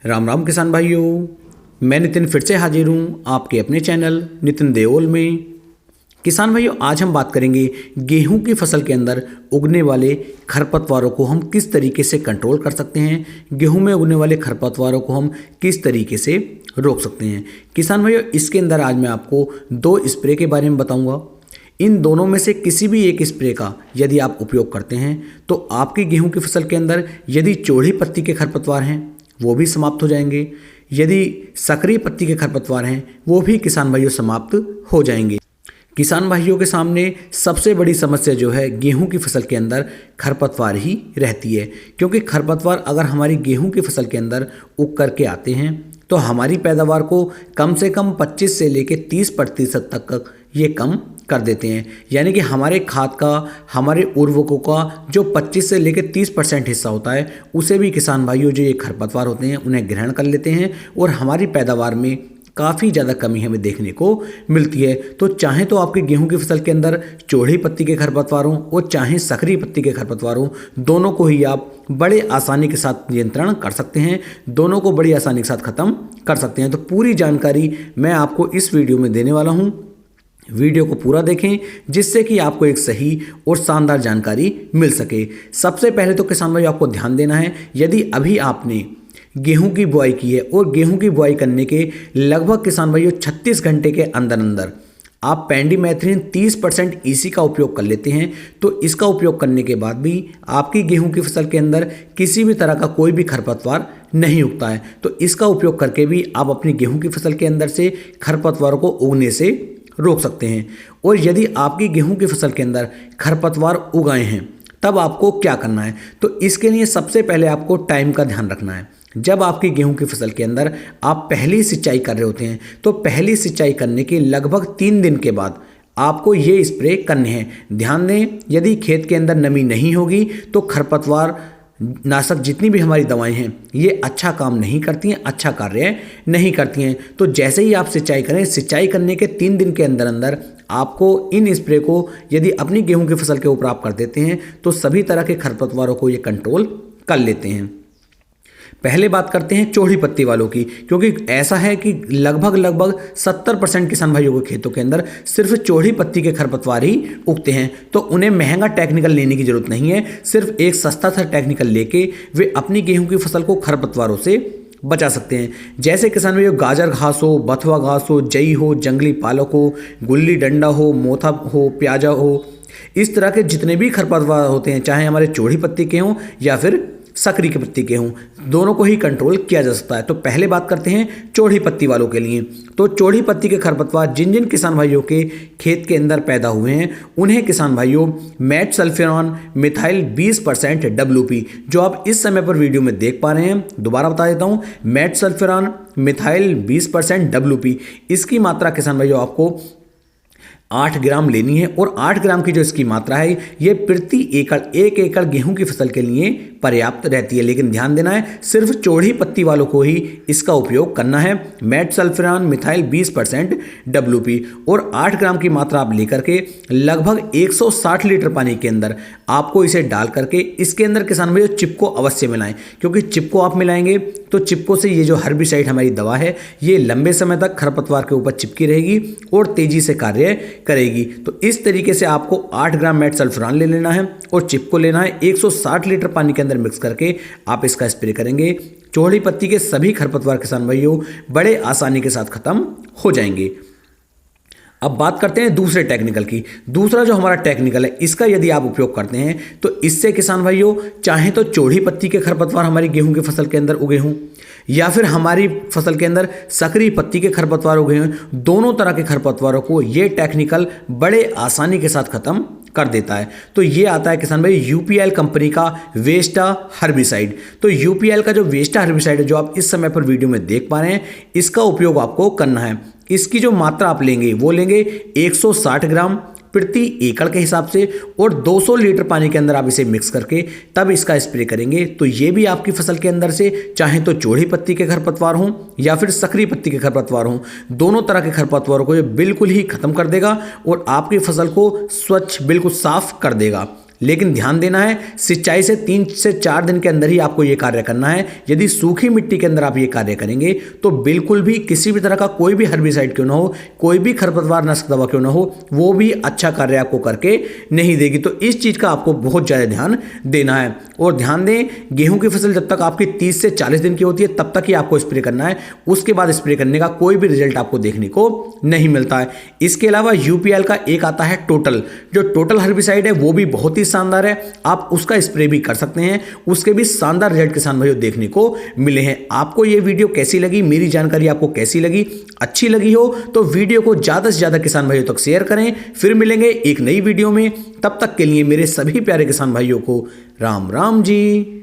राम राम किसान भाइयों, मैं नितिन फिर से हाजिर हूँ आपके अपने चैनल नितिन देओल में। किसान भाइयों, आज हम बात करेंगे गेहूं की फसल के अंदर उगने वाले खरपतवारों को हम किस तरीके से कंट्रोल कर सकते हैं, गेहूं में उगने वाले खरपतवारों को हम किस तरीके से रोक सकते हैं। किसान भाइयों, इसके अंदर आज मैं आपको 2 स्प्रे के बारे में बताऊँगा। इन दोनों में से किसी भी एक स्प्रे का यदि आप उपयोग करते हैं तो आपकी गेहूं की फसल के अंदर यदि चौड़ी पत्ती के खरपतवार हैं वो भी समाप्त हो जाएंगे, यदि सक्रिय पत्ती के खरपतवार हैं वो भी किसान भाइयों समाप्त हो जाएंगे। किसान भाइयों के सामने सबसे बड़ी समस्या जो है गेहूं की फसल के अंदर खरपतवार ही रहती है, क्योंकि खरपतवार अगर हमारी गेहूं की फसल के अंदर उग करके आते हैं तो हमारी पैदावार को कम से कम 25 से लेकर 30% तक ये कम कर देते हैं। यानी कि हमारे खाद का, हमारे उर्वरकों का जो 25 से लेकर 30% हिस्सा होता है उसे भी किसान भाइयों जो ये खरपतवार होते हैं उन्हें ग्रहण कर लेते हैं और हमारी पैदावार में काफ़ी ज़्यादा कमी हमें देखने को मिलती है। तो चाहे तो आपकी गेहूं की फसल के अंदर चौड़ी पत्ती के खरपतवार हों और चाहे सक्रिय पत्ती के खरपतवार हों, दोनों को ही आप बड़े आसानी के साथ नियंत्रण कर सकते हैं, दोनों को बड़ी आसानी के साथ ख़त्म कर सकते हैं। तो पूरी जानकारी मैं आपको इस वीडियो में देने वाला हूँ। वीडियो को पूरा देखें जिससे कि आपको एक सही और शानदार जानकारी मिल सके। सबसे पहले तो किसान भाई आपको ध्यान देना है, यदि अभी आपने गेहूं की बुआई की है और गेहूं की बुआई करने के लगभग किसान भाइयों 36 घंटे के अंदर अंदर आप पेंडिमेथ्रिन 30% ईसी का उपयोग कर लेते हैं तो इसका उपयोग करने के बाद भी आपकी गेहूं की फसल के अंदर किसी भी तरह का कोई भी खरपतवार नहीं उगता है, तो इसका उपयोग करके भी आप अपनी गेहूं की फसल के अंदर से खरपतवारों को उगने से रोक सकते हैं। और यदि आपकी गेहूं की फसल के अंदर खरपतवार उगाए हैं तब आपको क्या करना है, तो इसके लिए सबसे पहले आपको टाइम का ध्यान रखना है। जब आपकी गेहूं की फसल के अंदर आप पहली सिंचाई कर रहे होते हैं तो पहली सिंचाई करने के लगभग 3 दिन के बाद आपको ये स्प्रे करने हैं। ध्यान दें, यदि खेत के अंदर नमी नहीं होगी तो खरपतवार नाशक जितनी भी हमारी दवाएं हैं ये अच्छा काम नहीं करती हैं, अच्छा कार्य नहीं करती हैं। तो जैसे ही आप सिंचाई करें, सिंचाई करने के 3 दिन के अंदर अंदर आपको इन स्प्रे को यदि अपनी गेहूं की फसल के ऊपर आप कर देते हैं तो सभी तरह के खरपतवारों को ये कंट्रोल कर लेते हैं। पहले बात करते हैं चौड़ी पत्ती वालों की, क्योंकि ऐसा है कि लगभग 70% किसान भाइयों के खेतों के अंदर सिर्फ चौड़ी पत्ती के खरपतवार ही उगते हैं। तो उन्हें महंगा टेक्निकल लेने की जरूरत नहीं है, सिर्फ एक सस्ता सा टेक्निकल लेके वे अपनी गेहूं की फसल को खरपतवारों से बचा सकते हैं। जैसे किसान भाइयों गाजर घास हो, बथुआ घास हो, जई हो, जंगली पालक हो, गुल्ली डंडा हो, मोथा हो, प्याजा हो, इस तरह के जितने भी खरपतवार होते हैं चाहे हमारे चौड़ी पत्ती के हों या फिर सक्रिय पत्ती के हों, दोनों को ही कंट्रोल किया जा सकता है। तो पहले बात करते हैं चौड़ी पत्ती वालों के लिए। तो चौड़ी पत्ती के खरपतवार जिन जिन किसान भाइयों के खेत के अंदर पैदा हुए हैं उन्हें किसान भाइयों मैट सल्फ्यूरान मिथाइल 20% WP, जो आप इस समय पर वीडियो में देख पा रहे हैं, दोबारा बता देता हूं, मैट सल्फ्यूरान मिथाइल 20% WP, इसकी मात्रा किसान भाइयों आपको 8 ग्राम लेनी है। और 8 ग्राम की जो इसकी मात्रा है ये प्रति एकड़ 1 एकड़ गेहूं की फसल के लिए पर्याप्त रहती है। लेकिन ध्यान देना है, सिर्फ चौड़ी पत्ती वालों को ही इसका उपयोग करना है। मैट सल्फ्यूरान मिथाइल 20% WP और 8 ग्राम की मात्रा आप लेकर के लगभग 160 लीटर पानी के अंदर आपको इसे डाल करके इसके अंदर किसान भाइयों चिपको अवश्य मिलाएं, क्योंकि चिपको आप मिलाएंगे तो चिपको से ये जो हर्बिसाइड हमारी दवा है ये लंबे समय तक खरपतवार के ऊपर चिपकी रहेगी और तेजी से कार्य करेगी। तो इस तरीके से आपको 8 ग्राम मैट सल्फ्यूरान ले लेना है और चिपको लेना है। 160 लीटर पानी के अंदर मिक्स करके आप इसका स्प्रे करेंगे। चौड़ी पत्ती के सभी खरपतवार किसान भाइयों बड़े आसानी के साथ खत्म हो जाएंगे। अब बात करते हैं दूसरे टेक्निकल की। दूसरा जो हमारा टेक्निकल है इसका यदि आप उपयोग करते हैं तो इससे किसान भाइयों चाहे तो चौड़ी पत्ती के खरपतवार हमारी गेहूं की फसल के अंदर उगे हों या फिर हमारी फसल के अंदर सक्रिय पत्ती के खरपतवार उगे हों, दोनों तरह के खरपतवारों को ये टेक्निकल बड़े आसानी के साथ खत्म कर देता है। तो ये आता है किसान भाई यूपीएल कंपनी का वेस्टा हर्बिसाइड। तो यूपीएल का जो वेस्टा हर्बिसाइड है जो आप इस समय पर वीडियो में देख पा रहे हैं, इसका उपयोग आपको करना है। इसकी जो मात्रा आप लेंगे वो लेंगे 160 ग्राम प्रति एकड़ के हिसाब से और 200 लीटर पानी के अंदर आप इसे मिक्स करके तब इसका स्प्रे करेंगे। तो ये भी आपकी फसल के अंदर से चाहे तो चौड़ी पत्ती के खरपतवार हों या फिर सक्रिय पत्ती के खरपतवार हों, दोनों तरह के खरपतवारों को ये बिल्कुल ही खत्म कर देगा और आपकी फसल को स्वच्छ बिल्कुल साफ कर देगा। लेकिन ध्यान देना है, सिंचाई से 3 से 4 दिन के अंदर ही आपको ये कार्य करना है। यदि सूखी मिट्टी के अंदर आप ये कार्य करेंगे तो बिल्कुल भी किसी भी तरह का कोई भी हर्बिसाइड क्यों ना हो, कोई भी खरपतवार नाशक दवा क्यों ना हो, वो भी अच्छा कार्य आपको करके नहीं देगी। तो इस चीज़ का आपको बहुत ज़्यादा ध्यान देना है। और ध्यान दें, गेहूं की फसल जब तक आपकी 30 से 40 दिन की होती है तब तक ही आपको स्प्रे करना है। उसके बाद स्प्रे करने का कोई भी रिजल्ट आपको देखने को नहीं मिलता है। इसके अलावा यूपीएल का एक आता है टोटल, जो टोटल हर्बिसाइड है वो भी बहुत ही शानदार है, आप उसका स्प्रे भी कर सकते हैं। उसके भी शानदार रिजल्ट किसान भाइयों देखने को मिले हैं। आपको ये वीडियो कैसी लगी, मेरी जानकारी आपको कैसी लगी? अच्छी लगी हो तो वीडियो को ज़्यादा से ज़्यादा किसान भाइयों तक शेयर करें। फिर मिलेंगे एक नई वीडियो में, तब तक के लिए मेरे सभी प्यारे किसान भाइयों को राम राम जी।